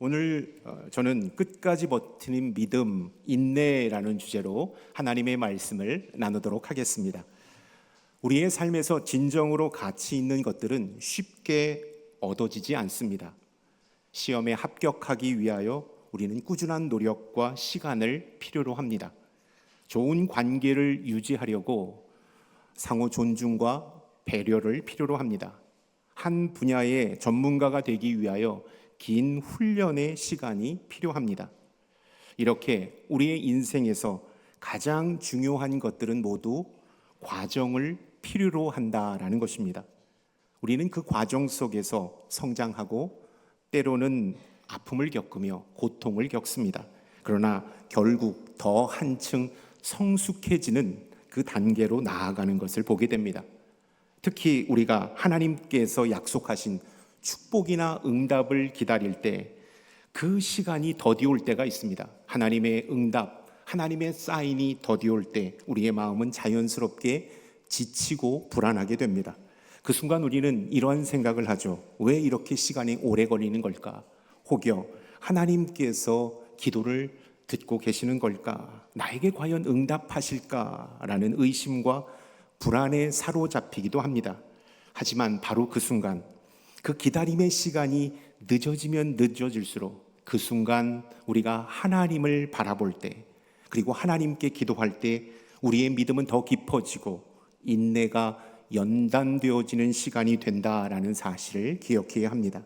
오늘 저는 끝까지 버티는 믿음, 인내라는 주제로 하나님의 말씀을 나누도록 하겠습니다. 우리의 삶에서 진정으로 가치 있는 것들은 쉽게 얻어지지 않습니다. 시험에 합격하기 위하여 우리는 꾸준한 노력과 시간을 필요로 합니다. 좋은 관계를 유지하려고 상호 존중과 배려를 필요로 합니다. 한 분야의 전문가가 되기 위하여 긴 훈련의 시간이 필요합니다. 이렇게 우리의 인생에서 가장 중요한 것들은 모두 과정을 필요로 한다라는 것입니다. 우리는 그 과정 속에서 성장하고 때로는 아픔을 겪으며 고통을 겪습니다. 그러나 결국 더 한층 성숙해지는 그 단계로 나아가는 것을 보게 됩니다. 특히 우리가 하나님께서 약속하신 축복이나 응답을 기다릴 때 그 시간이 더디올 때가 있습니다. 하나님의 응답, 하나님의 사인이 더디올 때 우리의 마음은 자연스럽게 지치고 불안하게 됩니다. 그 순간 우리는 이러한 생각을 하죠. 왜 이렇게 시간이 오래 걸리는 걸까? 혹여 하나님께서 기도를 듣고 계시는 걸까? 나에게 과연 응답하실까라는 의심과 불안에 사로잡히기도 합니다. 하지만 바로 그 순간, 그 기다림의 시간이 늦어지면 늦어질수록 그 순간 우리가 하나님을 바라볼 때, 그리고 하나님께 기도할 때 우리의 믿음은 더 깊어지고 인내가 연단되어지는 시간이 된다라는 사실을 기억해야 합니다.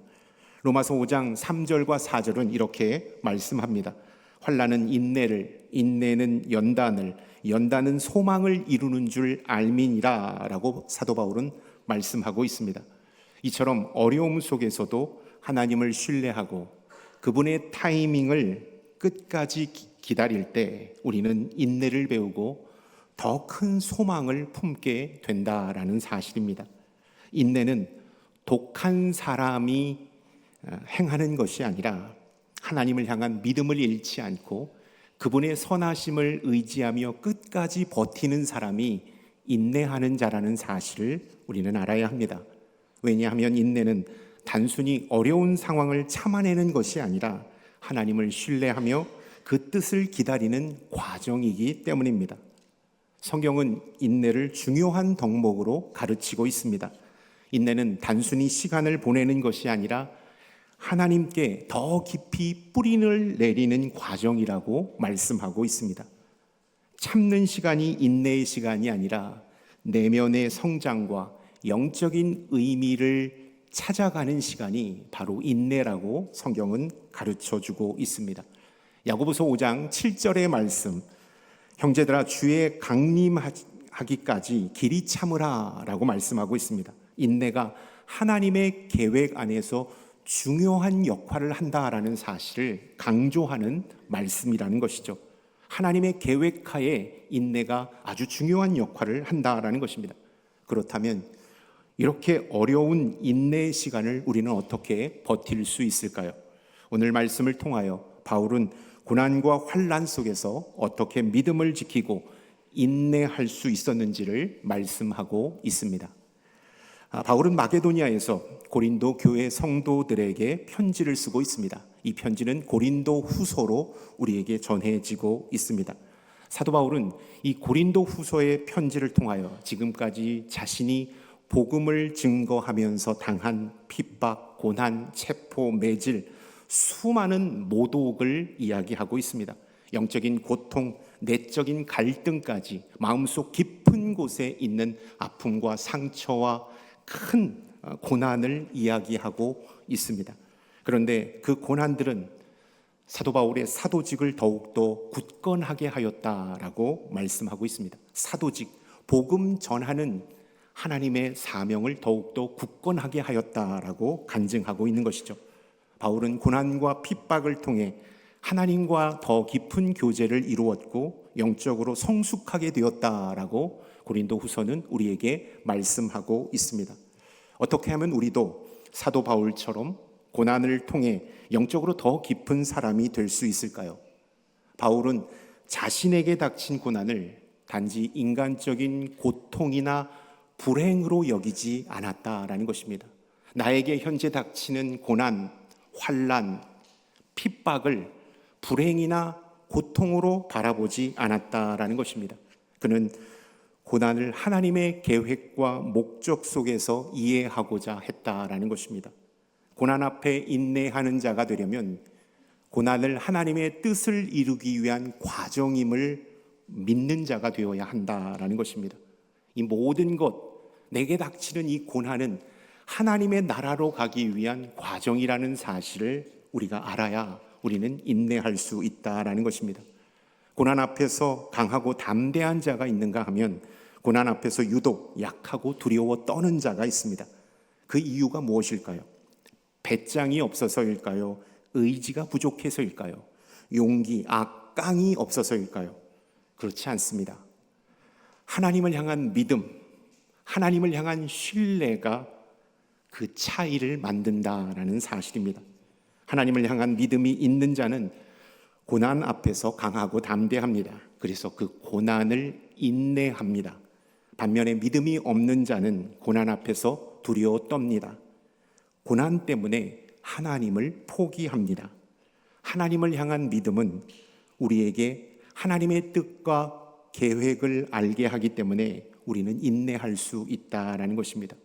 로마서 5장 3절과 4절은 이렇게 말씀합니다. 환난은 인내를, 인내는 연단을, 연단은 소망을 이루는 줄 알미니라 라고 사도 바울은 말씀하고 있습니다. 이처럼 어려움 속에서도 하나님을 신뢰하고 그분의 타이밍을 끝까지 기다릴 때 우리는 인내를 배우고 더 큰 소망을 품게 된다라는 사실입니다. 인내는 독한 사람이 행하는 것이 아니라 하나님을 향한 믿음을 잃지 않고 그분의 선하심을 의지하며 끝까지 버티는 사람이 인내하는 자라는 사실을 우리는 알아야 합니다. 왜냐하면 인내는 단순히 어려운 상황을 참아내는 것이 아니라 하나님을 신뢰하며 그 뜻을 기다리는 과정이기 때문입니다. 성경은 인내를 중요한 덕목으로 가르치고 있습니다. 인내는 단순히 시간을 보내는 것이 아니라 하나님께 더 깊이 뿌리를 내리는 과정이라고 말씀하고 있습니다. 참는 시간이 인내의 시간이 아니라 내면의 성장과 영적인 의미를 찾아가는 시간이 바로 인내라고 성경은 가르쳐주고 있습니다. 야고보서 5장 7절의 말씀, 형제들아 주의 강림하기까지 길이 참으라 라고 말씀하고 있습니다. 인내가 하나님의 계획 안에서 중요한 역할을 한다라는 사실을 강조하는 말씀이라는 것이죠. 하나님의 계획하에 인내가 아주 중요한 역할을 한다라는 것입니다. 그렇다면 이렇게 어려운 인내의 시간을 우리는 어떻게 버틸 수 있을까요? 오늘 말씀을 통하여 바울은 고난과 환난 속에서 어떻게 믿음을 지키고 인내할 수 있었는지를 말씀하고 있습니다. 바울은 마게도니아에서 고린도 교회 성도들에게 편지를 쓰고 있습니다. 이 편지는 고린도 후서로 우리에게 전해지고 있습니다. 사도 바울은 이 고린도 후서의 편지를 통하여 지금까지 자신이 복음을 증거하면서 당한 핍박, 고난, 체포, 매질, 수많은 모독을 이야기하고 있습니다. 영적인 고통, 내적인 갈등까지 마음속 깊은 곳에 있는 아픔과 상처와 큰 고난을 이야기하고 있습니다. 그런데 그 고난들은 사도 바울의 사도직을 더욱더 굳건하게 하였다라고 말씀하고 있습니다. 사도직, 복음 전하는 하나님의 사명을 더욱더 굳건하게 하였다라고 간증하고 있는 것이죠. 바울은 고난과 핍박을 통해 하나님과 더 깊은 교제를 이루었고 영적으로 성숙하게 되었다라고 고린도 후서는 우리에게 말씀하고 있습니다. 어떻게 하면 우리도 사도 바울처럼 고난을 통해 영적으로 더 깊은 사람이 될 수 있을까요? 바울은 자신에게 닥친 고난을 단지 인간적인 고통이나 불행으로 여기지 않았다라는 것입니다. 나에게 현재 닥치는 고난, 환난, 핍박을 불행이나 고통으로 바라보지 않았다라는 것입니다. 그는 고난을 하나님의 계획과 목적 속에서 이해하고자 했다라는 것입니다. 고난 앞에 인내하는 자가 되려면 고난을 하나님의 뜻을 이루기 위한 과정임을 믿는 자가 되어야 한다라는 것입니다. 이 모든 것, 내게 닥치는 이 고난은 하나님의 나라로 가기 위한 과정이라는 사실을 우리가 알아야 우리는 인내할 수 있다라는 것입니다. 고난 앞에서 강하고 담대한 자가 있는가 하면 고난 앞에서 유독 약하고 두려워 떠는 자가 있습니다. 그 이유가 무엇일까요? 배짱이 없어서일까요? 의지가 부족해서일까요? 용기, 악강이 없어서일까요? 그렇지 않습니다. 하나님을 향한 믿음, 하나님을 향한 신뢰가 그 차이를 만든다라는 사실입니다. 하나님을 향한 믿음이 있는 자는 고난 앞에서 강하고 담대합니다. 그래서 그 고난을 인내합니다. 반면에 믿음이 없는 자는 고난 앞에서 두려워 떱니다. 고난 때문에 하나님을 포기합니다. 하나님을 향한 믿음은 우리에게 하나님의 뜻과 계획을 알게 하기 때문에 우리는 인내할 수 있다라는 것입니다.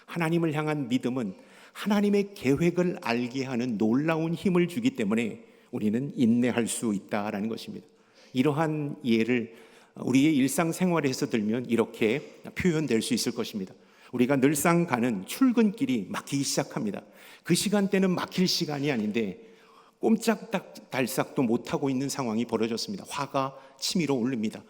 하나님을 향한 믿음은 하나님의 계획을 알게 하는 놀라운 힘을 주기 때문에 우리는 인내할 수 있다라는 것입니다. 이러한 예를 우리의 일상생활에서 들면 이렇게 표현될 수 있을 것입니다. 우리가 늘상 가는 출근길이 막히기 시작합니다. 그 시간대는 막힐 시간이 아닌데 꼼짝달싹도 못하고 있는 상황이 벌어졌습니다. 화가 치밀어 오릅니다.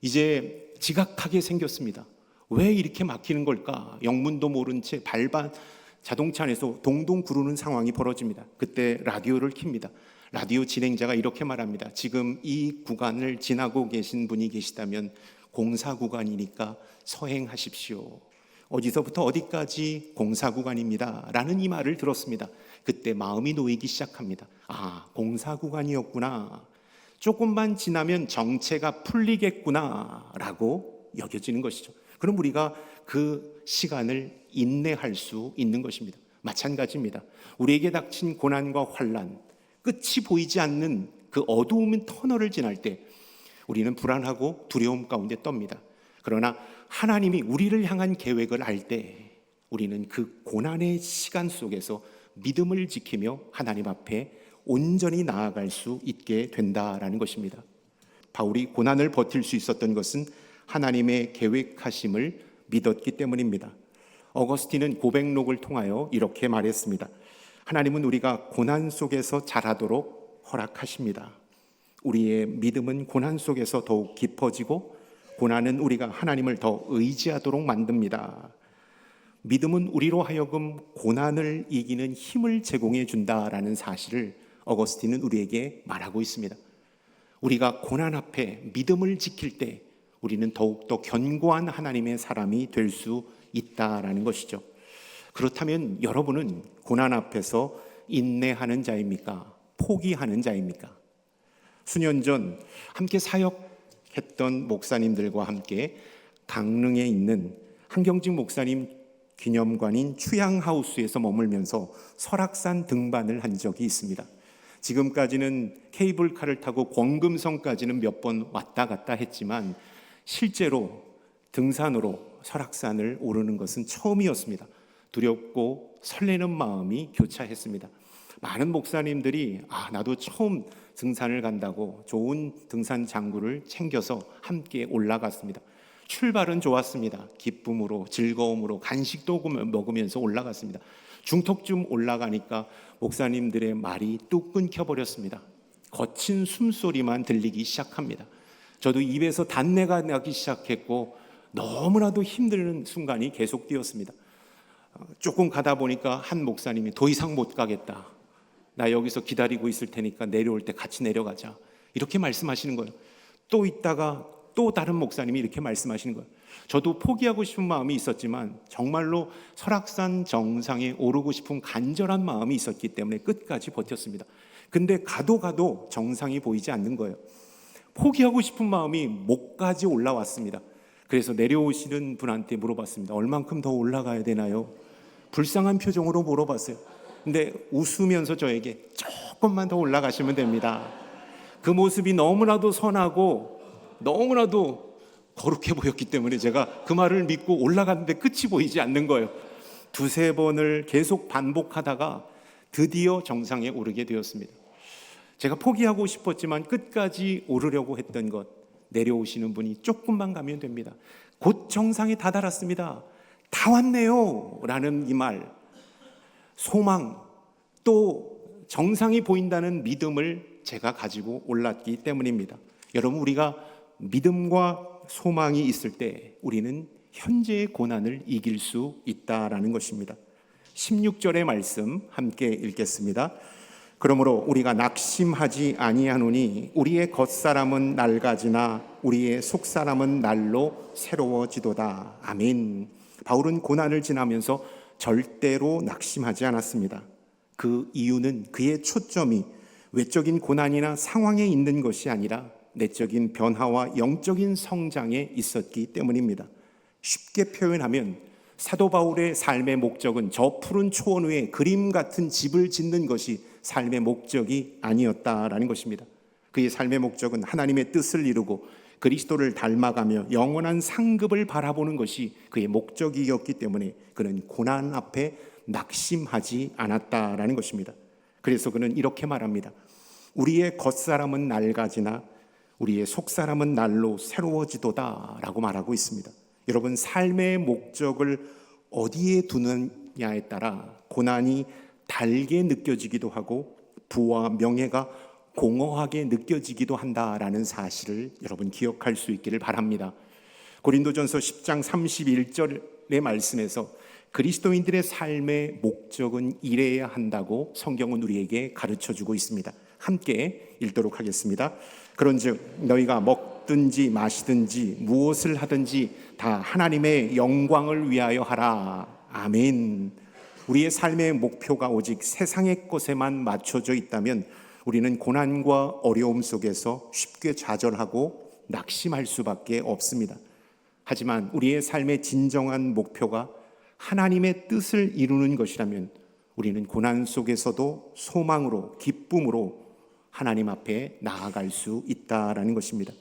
이제 지각하게 생겼습니다. 왜 이렇게 막히는 걸까? 영문도 모른 채 자동차 안에서 동동 구르는 상황이 벌어집니다. 그때 라디오를 켭니다. 라디오 진행자가 이렇게 말합니다. 지금 이 구간을 지나고 계신 분이 계시다면 공사 구간이니까 서행하십시오. 어디서부터 어디까지 공사 구간입니다 라는 이 말을 들었습니다. 그때 마음이 놓이기 시작합니다. 아, 공사 구간이었구나. 조금만 지나면 정체가 풀리겠구나 라고 여겨지는 것이죠. 그럼 우리가 그 시간을 인내할 수 있는 것입니다. 마찬가지입니다. 우리에게 닥친 고난과 환난, 끝이 보이지 않는 그 어두운 터널을 지날 때 우리는 불안하고 두려움 가운데 떱니다. 그러나 하나님이 우리를 향한 계획을 알 때 우리는 그 고난의 시간 속에서 믿음을 지키며 하나님 앞에 온전히 나아갈 수 있게 된다라는 것입니다. 바울이 고난을 버틸 수 있었던 것은 하나님의 계획하심을 믿었기 때문입니다. 어거스틴은 고백록을 통하여 이렇게 말했습니다. 하나님은 우리가 고난 속에서 자라도록 허락하십니다. 우리의 믿음은 고난 속에서 더욱 깊어지고 고난은 우리가 하나님을 더 의지하도록 만듭니다. 믿음은 우리로 하여금 고난을 이기는 힘을 제공해 준다라는 사실을 어거스틴은 우리에게 말하고 있습니다. 우리가 고난 앞에 믿음을 지킬 때 우리는 더욱더 견고한 하나님의 사람이 될 수 있다라는 것이죠. 그렇다면 여러분은 고난 앞에서 인내하는 자입니까? 포기하는 자입니까? 수년 전 함께 사역했던 목사님들과 함께 강릉에 있는 한경직 목사님 기념관인 추양하우스에서 머물면서 설악산 등반을 한 적이 있습니다. 지금까지는 케이블카를 타고 권금성까지는 몇 번 왔다 갔다 했지만 실제로 등산으로 설악산을 오르는 것은 처음이었습니다. 두렵고 설레는 마음이 교차했습니다. 많은 목사님들이 나도 처음 등산을 간다고 좋은 등산 장구를 챙겨서 함께 올라갔습니다. 출발은 좋았습니다. 기쁨으로 즐거움으로 간식도 먹으면서 올라갔습니다. 중턱쯤 올라가니까 목사님들의 말이 뚝 끊겨버렸습니다. 거친 숨소리만 들리기 시작합니다. 저도 입에서 단내가 나기 시작했고 너무나도 힘든 순간이 계속되었습니다. 조금 가다 보니까 한 목사님이 더 이상 못 가겠다. 나 여기서 기다리고 있을 테니까 내려올 때 같이 내려가자. 이렇게 말씀하시는 거예요. 또 있다가 또 다른 목사님이 이렇게 말씀하시는 거예요. 저도 포기하고 싶은 마음이 있었지만 정말로 설악산 정상에 오르고 싶은 간절한 마음이 있었기 때문에 끝까지 버텼습니다. 근데 가도 정상이 보이지 않는 거예요. 포기하고 싶은 마음이 목까지 올라왔습니다. 그래서 내려오시는 분한테 물어봤습니다. 얼만큼 더 올라가야 되나요? 불쌍한 표정으로 물어봤어요. 근데 웃으면서 저에게 조금만 더 올라가시면 됩니다. 그 모습이 너무나도 선하고 너무나도 거룩해 보였기 때문에 제가 그 말을 믿고 올라갔는데 끝이 보이지 않는 거예요. 두세 번을 계속 반복하다가 드디어 정상에 오르게 되었습니다. 제가 포기하고 싶었지만 끝까지 오르려고 했던 것, 내려오시는 분이 조금만 가면 됩니다. 곧 정상에 다다랐습니다. 다 왔네요 라는 이 말, 소망, 또 정상이 보인다는 믿음을 제가 가지고 올랐기 때문입니다. 여러분, 우리가 믿음과 소망이 있을 때 우리는 현재의 고난을 이길 수 있다라는 것입니다. 16절의 말씀 함께 읽겠습니다. 그러므로 우리가 낙심하지 아니하노니 우리의 겉사람은 낡아지나 우리의 속사람은 날로 새로워지도다. 아멘. 바울은 고난을 지나면서 절대로 낙심하지 않았습니다. 그 이유는 그의 초점이 외적인 고난이나 상황에 있는 것이 아니라 내적인 변화와 영적인 성장에 있었기 때문입니다. 쉽게 표현하면 사도 바울의 삶의 목적은 저 푸른 초원 위에 그림 같은 집을 짓는 것이 삶의 목적이 아니었다라는 것입니다. 그의 삶의 목적은 하나님의 뜻을 이루고 그리스도를 닮아가며 영원한 상급을 바라보는 것이 그의 목적이었기 때문에 그는 고난 앞에 낙심하지 않았다라는 것입니다. 그래서 그는 이렇게 말합니다. 우리의 겉사람은 낡아지나 우리의 속사람은 날로 새로워지도다 라고 말하고 있습니다. 여러분, 삶의 목적을 어디에 두느냐에 따라 고난이 달게 느껴지기도 하고 부와 명예가 공허하게 느껴지기도 한다라는 사실을 여러분 기억할 수 있기를 바랍니다. 고린도전서 10장 31절의 말씀에서 그리스도인들의 삶의 목적은 이래야 한다고 성경은 우리에게 가르쳐주고 있습니다. 함께 읽도록 하겠습니다. 그런즉 너희가 먹든지 마시든지 무엇을 하든지 다 하나님의 영광을 위하여 하라. 아멘. 우리의 삶의 목표가 오직 세상의 것에만 맞춰져 있다면 우리는 고난과 어려움 속에서 쉽게 좌절하고 낙심할 수밖에 없습니다. 하지만 우리의 삶의 진정한 목표가 하나님의 뜻을 이루는 것이라면 우리는 고난 속에서도 소망으로, 기쁨으로 하나님 앞에 나아갈 수 있다라는 것입니다.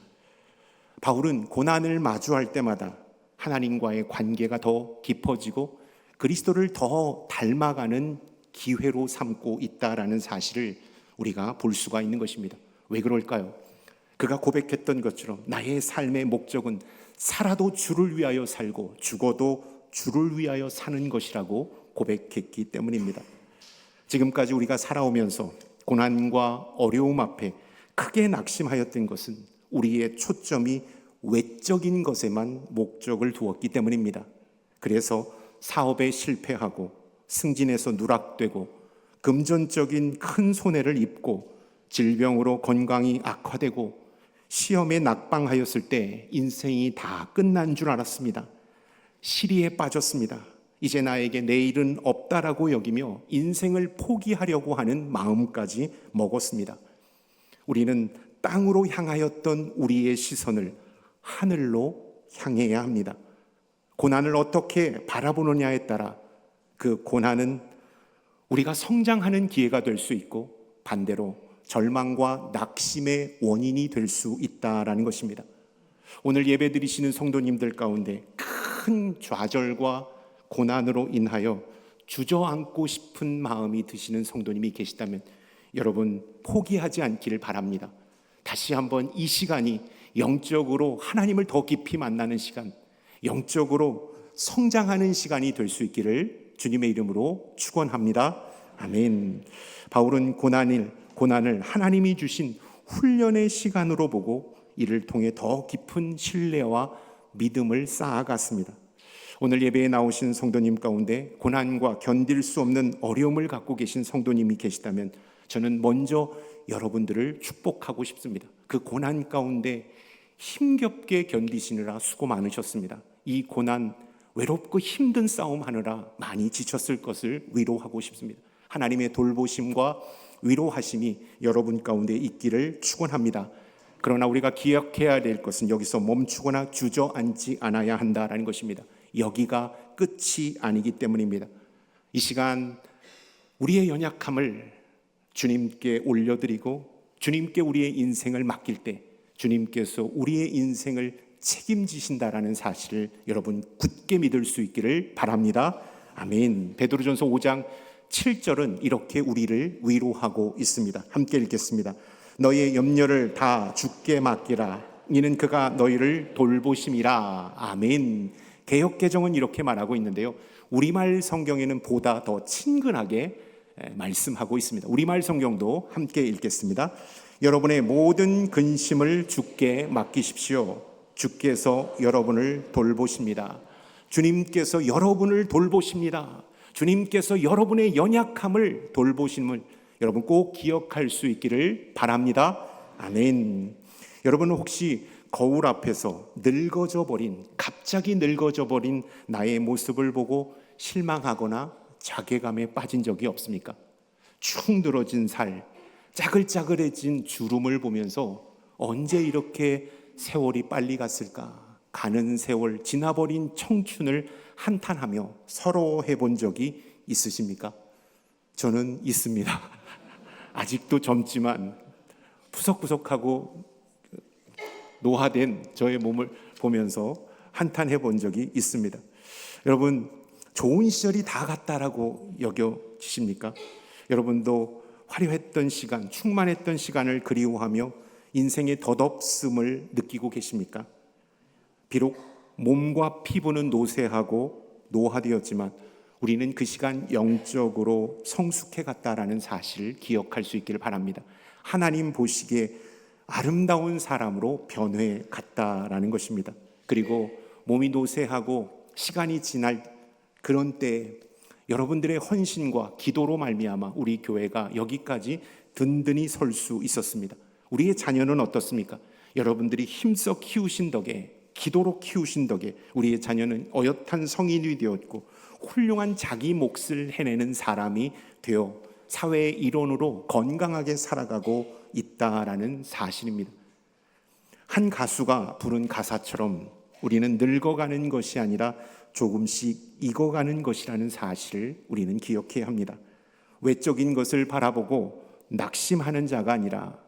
바울은 고난을 마주할 때마다 하나님과의 관계가 더 깊어지고 그리스도를 더 닮아가는 기회로 삼고 있다라는 사실을 우리가 볼 수가 있는 것입니다. 왜 그럴까요? 그가 고백했던 것처럼 나의 삶의 목적은 살아도 주를 위하여 살고 죽어도 주를 위하여 사는 것이라고 고백했기 때문입니다. 지금까지 우리가 살아오면서 고난과 어려움 앞에 크게 낙심하였던 것은 우리의 초점이 외적인 것에만 목적을 두었기 때문입니다. 그래서 사업에 실패하고 승진에서 누락되고 금전적인 큰 손해를 입고 질병으로 건강이 악화되고 시험에 낙방하였을 때 인생이 다 끝난 줄 알았습니다. 시리에 빠졌습니다. 이제 나에게 내일은 없다라고 여기며 인생을 포기하려고 하는 마음까지 먹었습니다. 우리는 땅으로 향하였던 우리의 시선을 하늘로 향해야 합니다. 고난을 어떻게 바라보느냐에 따라 그 고난은 우리가 성장하는 기회가 될 수 있고 반대로 절망과 낙심의 원인이 될 수 있다라는 것입니다. 오늘 예배드리시는 성도님들 가운데 큰 좌절과 고난으로 인하여 주저앉고 싶은 마음이 드시는 성도님이 계시다면 여러분 포기하지 않기를 바랍니다. 다시 한번 이 시간이 영적으로 하나님을 더 깊이 만나는 시간, 영적으로 성장하는 시간이 될 수 있기를 주님의 이름으로 축원합니다. 아멘. 바울은 고난을 하나님이 주신 훈련의 시간으로 보고 이를 통해 더 깊은 신뢰와 믿음을 쌓아갔습니다. 오늘 예배에 나오신 성도님 가운데 고난과 견딜 수 없는 어려움을 갖고 계신 성도님이 계시다면 저는 먼저 여러분들을 축복하고 싶습니다. 그 고난 가운데 힘겹게 견디시느라 수고 많으셨습니다. 이 고난, 외롭고 힘든 싸움 하느라 많이 지쳤을 것을 위로하고 싶습니다. 하나님의 돌보심과 위로하심이 여러분 가운데 있기를 축원합니다. 그러나 우리가 기억해야 될 것은 여기서 멈추거나 주저앉지 않아야 한다라는 것입니다. 여기가 끝이 아니기 때문입니다. 이 시간 우리의 연약함을 주님께 올려드리고 주님께 우리의 인생을 맡길 때 주님께서 우리의 인생을 책임지신다라는 사실을 여러분 굳게 믿을 수 있기를 바랍니다. 아멘. 베드로전서 5장 7절은 이렇게 우리를 위로하고 있습니다. 함께 읽겠습니다. 너희의 염려를 다 주께 맡기라. 이는 그가 너희를 돌보심이라. 아멘. 개역개정은 이렇게 말하고 있는데요, 우리말 성경에는 보다 더 친근하게 말씀하고 있습니다. 우리말 성경도 함께 읽겠습니다. 여러분의 모든 근심을 주께 맡기십시오. 주께서 여러분을 돌보십니다. 주님께서 여러분을 돌보십니다. 주님께서 여러분의 연약함을 돌보심을 여러분 꼭 기억할 수 있기를 바랍니다. 아멘. 여러분은 혹시 거울 앞에서 갑자기 늙어져 버린 나의 모습을 보고 실망하거나 자괴감에 빠진 적이 없습니까? 축 늘어진 살, 짜글짜글해진 주름을 보면서 언제 이렇게 세월이 빨리 갔을까? 가는 세월, 지나버린 청춘을 한탄하며 서러워해 본 적이 있으십니까? 저는 있습니다. 아직도 젊지만 푸석푸석하고 노화된 저의 몸을 보면서 한탄해 본 적이 있습니다. 여러분, 좋은 시절이 다 갔다라고 여겨지십니까? 여러분도 화려했던 시간, 충만했던 시간을 그리워하며 인생의 덧없음을 느끼고 계십니까? 비록 몸과 피부는 노쇠하고 노화되었지만 우리는 그 시간 영적으로 성숙해 갔다라는 사실을 기억할 수 있기를 바랍니다. 하나님 보시기에 아름다운 사람으로 변해 갔다라는 것입니다. 그리고 몸이 노쇠하고 시간이 지날 그런 때 여러분들의 헌신과 기도로 말미암아 우리 교회가 여기까지 든든히 설 수 있었습니다. 우리의 자녀는 어떻습니까? 여러분들이 힘써 키우신 덕에, 기도로 키우신 덕에 우리의 자녀는 어엿한 성인이 되었고 훌륭한 자기 몫을 해내는 사람이 되어 사회의 일원으로 건강하게 살아가고 있다라는 사실입니다. 한 가수가 부른 가사처럼 우리는 늙어가는 것이 아니라 조금씩 익어가는 것이라는 사실을 우리는 기억해야 합니다. 외적인 것을 바라보고 낙심하는 자가 아니라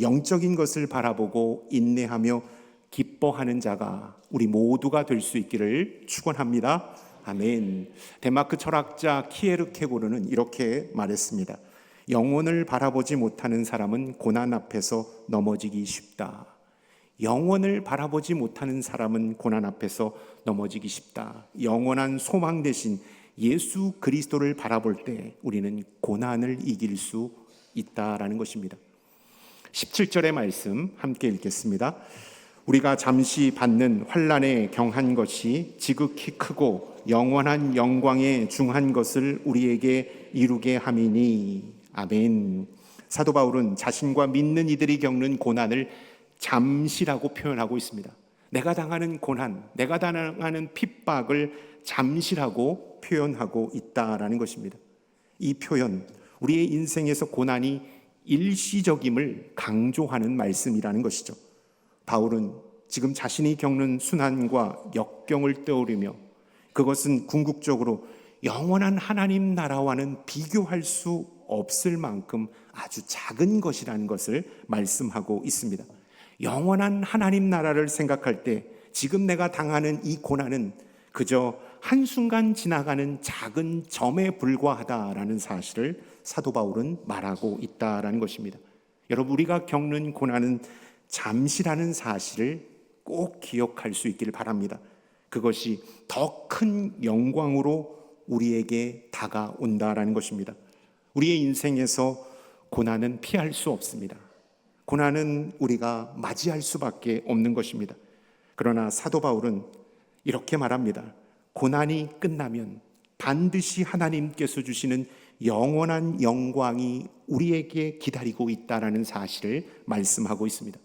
영적인 것을 바라보고 인내하며 기뻐하는 자가 우리 모두가 될 수 있기를 축원합니다. 아멘. 덴마크 철학자 키에르케고르는 이렇게 말했습니다. 영원을 바라보지 못하는 사람은 고난 앞에서 넘어지기 쉽다. 영원을 바라보지 못하는 사람은 고난 앞에서 넘어지기 쉽다. 영원한 소망 대신 예수 그리스도를 바라볼 때 우리는 고난을 이길 수 있다라는 것입니다. 17절의 말씀 함께 읽겠습니다. 우리가 잠시 받는 환난에 경한 것이 지극히 크고 영원한 영광에 중한 것을 우리에게 이루게 함이니. 아멘. 사도 바울은 자신과 믿는 이들이 겪는 고난을 잠시라고 표현하고 있습니다. 내가 당하는 고난, 내가 당하는 핍박을 잠시라고 표현하고 있다라는 것입니다. 이 표현, 우리의 인생에서 고난이 일시적임을 강조하는 말씀이라는 것이죠. 바울은 지금 자신이 겪는 순환과 역경을 떠오르며 그것은 궁극적으로 영원한 하나님 나라와는 비교할 수 없을 만큼 아주 작은 것이라는 것을 말씀하고 있습니다. 영원한 하나님 나라를 생각할 때 지금 내가 당하는 이 고난은 그저 한순간 지나가는 작은 점에 불과하다라는 사실을 사도 바울은 말하고 있다라는 것입니다. 여러분, 우리가 겪는 고난은 잠시라는 사실을 꼭 기억할 수 있기를 바랍니다. 그것이 더 큰 영광으로 우리에게 다가온다라는 것입니다. 우리의 인생에서 고난은 피할 수 없습니다. 고난은 우리가 맞이할 수밖에 없는 것입니다. 그러나 사도 바울은 이렇게 말합니다. 고난이 끝나면 반드시 하나님께서 주시는 영원한 영광이 우리에게 기다리고 있다라는 사실을 말씀하고 있습니다.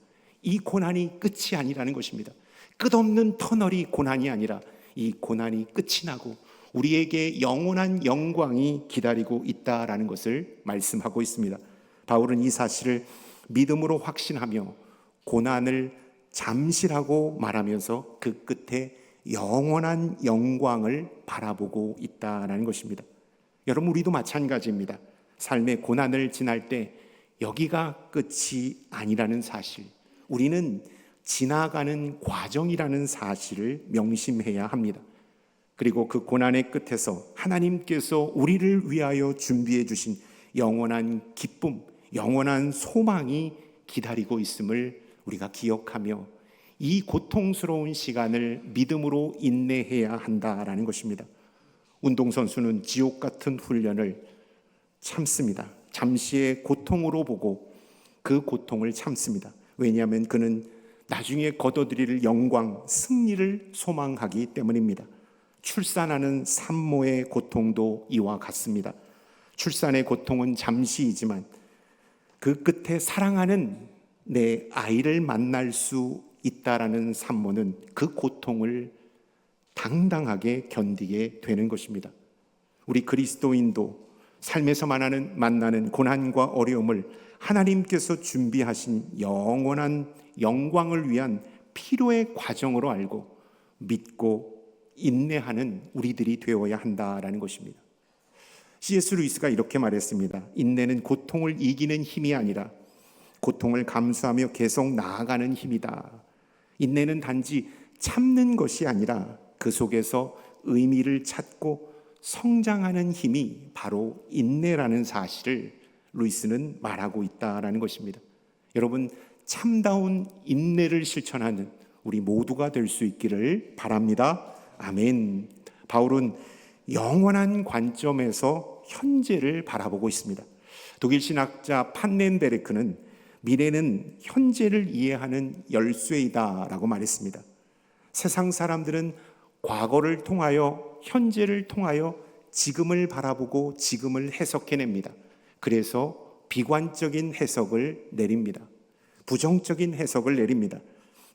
이 고난이 끝이 아니라는 것입니다. 끝없는 터널이 고난이 아니라 이 고난이 끝이 나고 우리에게 영원한 영광이 기다리고 있다라는 것을 말씀하고 있습니다. 바울은 이 사실을 믿음으로 확신하며 고난을 잠시라고 말하면서 그 끝에 영원한 영광을 바라보고 있다는 것입니다. 여러분, 우리도 마찬가지입니다. 삶의 고난을 지날 때 여기가 끝이 아니라는 사실, 우리는 지나가는 과정이라는 사실을 명심해야 합니다. 그리고 그 고난의 끝에서 하나님께서 우리를 위하여 준비해 주신 영원한 기쁨, 영원한 소망이 기다리고 있음을 우리가 기억하며 이 고통스러운 시간을 믿음으로 인내해야 한다라는 것입니다. 운동선수는 지옥 같은 훈련을 참습니다. 잠시의 고통으로 보고 그 고통을 참습니다. 왜냐하면 그는 나중에 거둬들일 영광, 승리를 소망하기 때문입니다. 출산하는 산모의 고통도 이와 같습니다. 출산의 고통은 잠시이지만 그 끝에 사랑하는 내 아이를 만날 수 있다라는 산모는 그 고통을 당당하게 견디게 되는 것입니다. 우리 그리스도인도 삶에서 만나는 고난과 어려움을 하나님께서 준비하신 영원한 영광을 위한 필요의 과정으로 알고 믿고 인내하는 우리들이 되어야 한다라는 것입니다. C.S. 루이스가 이렇게 말했습니다. 인내는 고통을 이기는 힘이 아니라 고통을 감수하며 계속 나아가는 힘이다. 인내는 단지 참는 것이 아니라 그 속에서 의미를 찾고 성장하는 힘이 바로 인내라는 사실을 루이스는 말하고 있다라는 것입니다. 여러분, 참다운 인내를 실천하는 우리 모두가 될 수 있기를 바랍니다. 아멘. 바울은 영원한 관점에서 현재를 바라보고 있습니다. 독일 신학자 판넨베르크는 미래는 현재를 이해하는 열쇠이다라고 말했습니다. 세상 사람들은 과거를 통하여 현재를 통하여 지금을 바라보고 지금을 해석해냅니다. 그래서 비관적인 해석을 내립니다. 부정적인 해석을 내립니다.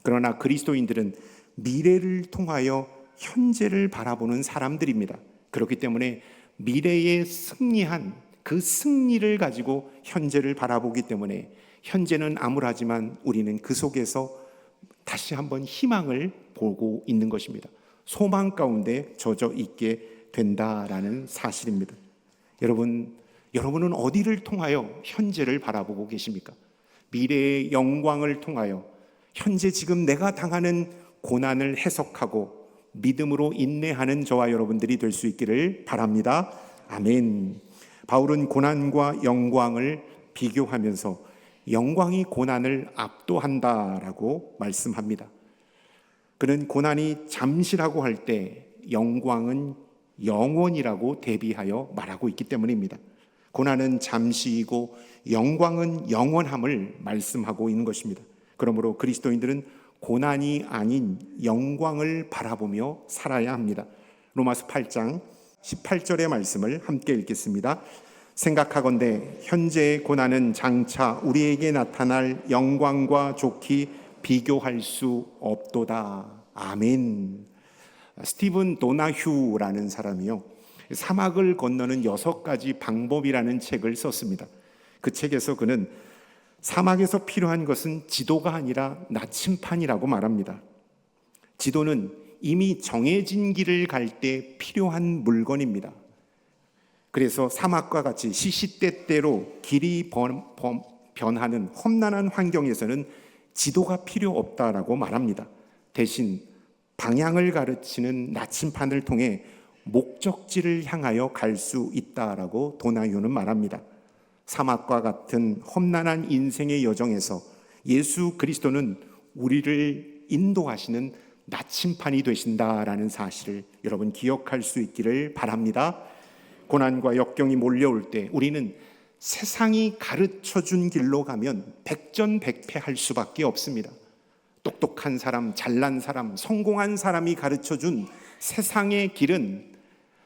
그러나 그리스도인들은 미래를 통하여 현재를 바라보는 사람들입니다. 그렇기 때문에 미래에 승리한 그 승리를 가지고 현재를 바라보기 때문에 현재는 암울하지만 우리는 그 속에서 다시 한번 희망을 보고 있는 것입니다. 소망 가운데 젖어 있게 된다라는 사실입니다. 여러분은 어디를 통하여 현재를 바라보고 계십니까? 미래의 영광을 통하여 현재 지금 내가 당하는 고난을 해석하고 믿음으로 인내하는 저와 여러분들이 될 수 있기를 바랍니다. 아멘. 바울은 고난과 영광을 비교하면서 영광이 고난을 압도한다라고 말씀합니다. 그는 고난이 잠시라고 할 때 영광은 영원이라고 대비하여 말하고 있기 때문입니다. 고난은 잠시이고 영광은 영원함을 말씀하고 있는 것입니다. 그러므로 그리스도인들은 고난이 아닌 영광을 바라보며 살아야 합니다. 로마서 8장 18절의 말씀을 함께 읽겠습니다. 생각하건대 현재의 고난은 장차 우리에게 나타날 영광과 좋게 비교할 수 없도다. 아멘. 스티븐 도나휴라는 사람이요, 사막을 건너는 6가지 방법이라는 책을 썼습니다. 그 책에서 그는 사막에서 필요한 것은 지도가 아니라 나침판이라고 말합니다. 지도는 이미 정해진 길을 갈 때 필요한 물건입니다. 그래서 사막과 같이 시시때때로 길이 변하는 험난한 환경에서는 지도가 필요 없다라고 말합니다. 대신 방향을 가르치는 나침판을 통해 목적지를 향하여 갈 수 있다라고 도나휴는 말합니다. 사막과 같은 험난한 인생의 여정에서 예수 그리스도는 우리를 인도하시는 나침판이 되신다라는 사실을 여러분 기억할 수 있기를 바랍니다. 고난과 역경이 몰려올 때 우리는 세상이 가르쳐준 길로 가면 백전백패할 수밖에 없습니다. 똑똑한 사람, 잘난 사람, 성공한 사람이 가르쳐준 세상의 길은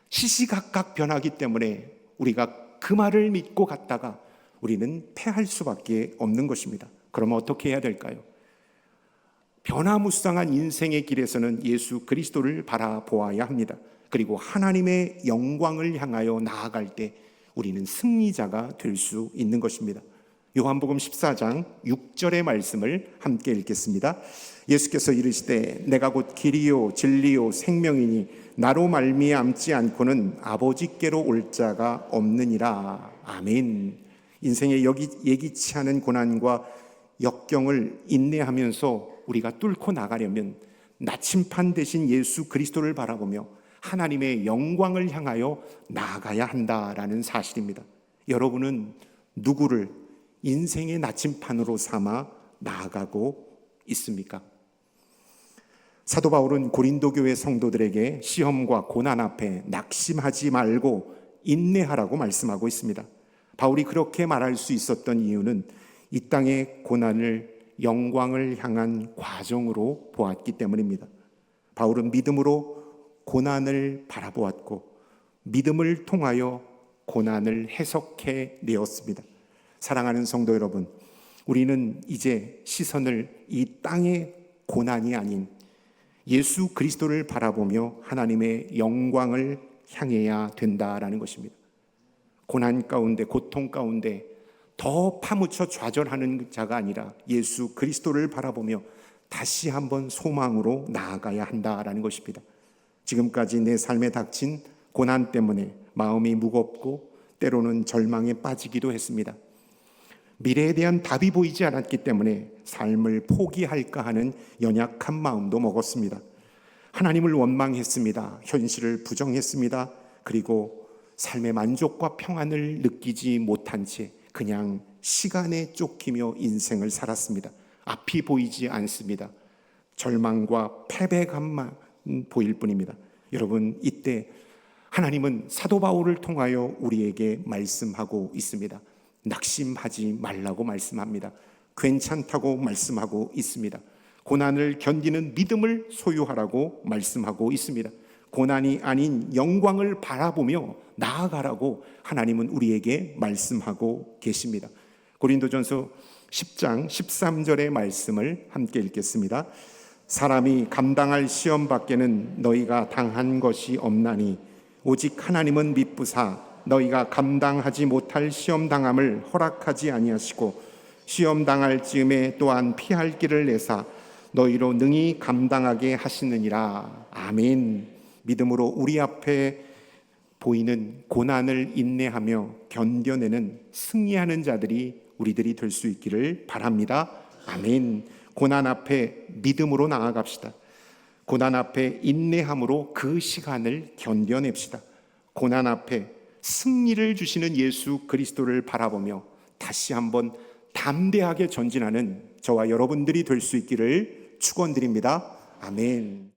시시각각 변하기 때문에 우리가 그 말을 믿고 갔다가 우리는 패할 수밖에 없는 것입니다. 그러면 어떻게 해야 될까요? 변화무쌍한 인생의 길에서는 예수 그리스도를 바라보아야 합니다. 그리고 하나님의 영광을 향하여 나아갈 때 우리는 승리자가 될 수 있는 것입니다. 요한복음 14장 6절의 말씀을 함께 읽겠습니다. 예수께서 이르시되 내가 곧 길이요 진리요 생명이니 나로 말미암지 않고는 아버지께로 올 자가 없느니라. 아멘. 인생의 예기치 않은 고난과 역경을 인내하면서 우리가 뚫고 나가려면 나침판 대신 예수 그리스도를 바라보며 하나님의 영광을 향하여 나아가야 한다라는 사실입니다. 여러분은 누구를 인생의 나침판으로 삼아 나아가고 있습니까? 사도 바울은 고린도 교회 성도들에게 시험과 고난 앞에 낙심하지 말고 인내하라고 말씀하고 있습니다. 바울이 그렇게 말할 수 있었던 이유는 이 땅의 고난을 영광을 향한 과정으로 보았기 때문입니다. 바울은 믿음으로 고난을 바라보았고 믿음을 통하여 고난을 해석해 내었습니다. 사랑하는 성도 여러분, 우리는 이제 시선을 이 땅의 고난이 아닌 예수 그리스도를 바라보며 하나님의 영광을 향해야 된다라는 것입니다. 고난 가운데, 고통 가운데 더 파묻혀 좌절하는 자가 아니라 예수 그리스도를 바라보며 다시 한번 소망으로 나아가야 한다라는 것입니다. 지금까지 내 삶에 닥친 고난 때문에 마음이 무겁고 때로는 절망에 빠지기도 했습니다. 미래에 대한 답이 보이지 않았기 때문에 삶을 포기할까 하는 연약한 마음도 먹었습니다. 하나님을 원망했습니다. 현실을 부정했습니다. 그리고 삶의 만족과 평안을 느끼지 못한 채 그냥 시간에 쫓기며 인생을 살았습니다. 앞이 보이지 않습니다. 절망과 패배감만 보일 뿐입니다. 여러분, 이때 하나님은 사도 바울을 통하여 우리에게 말씀하고 있습니다. 낙심하지 말라고 말씀합니다. 괜찮다고 말씀하고 있습니다. 고난을 견디는 믿음을 소유하라고 말씀하고 있습니다. 고난이 아닌 영광을 바라보며 나아가라고 하나님은 우리에게 말씀하고 계십니다. 고린도전서 10장 13절의 말씀을 함께 읽겠습니다. 사람이 감당할 시험 밖에는 너희가 당한 것이 없나니 오직 하나님은 미쁘사 너희가 감당하지 못할 시험 당함을 허락하지 아니하시고 시험 당할 즈음에 또한 피할 길을 내사 너희로 능히 감당하게 하시느니라. 아멘. 믿음으로 우리 앞에 보이는 고난을 인내하며 견뎌내는 승리하는 자들이 우리들이 될 수 있기를 바랍니다. 아멘. 고난 앞에 믿음으로 나아갑시다. 고난 앞에 인내함으로 그 시간을 견뎌냅시다. 고난 앞에 승리를 주시는 예수 그리스도를 바라보며 다시 한번 담대하게 전진하는 저와 여러분들이 될 수 있기를 축원드립니다. 아멘.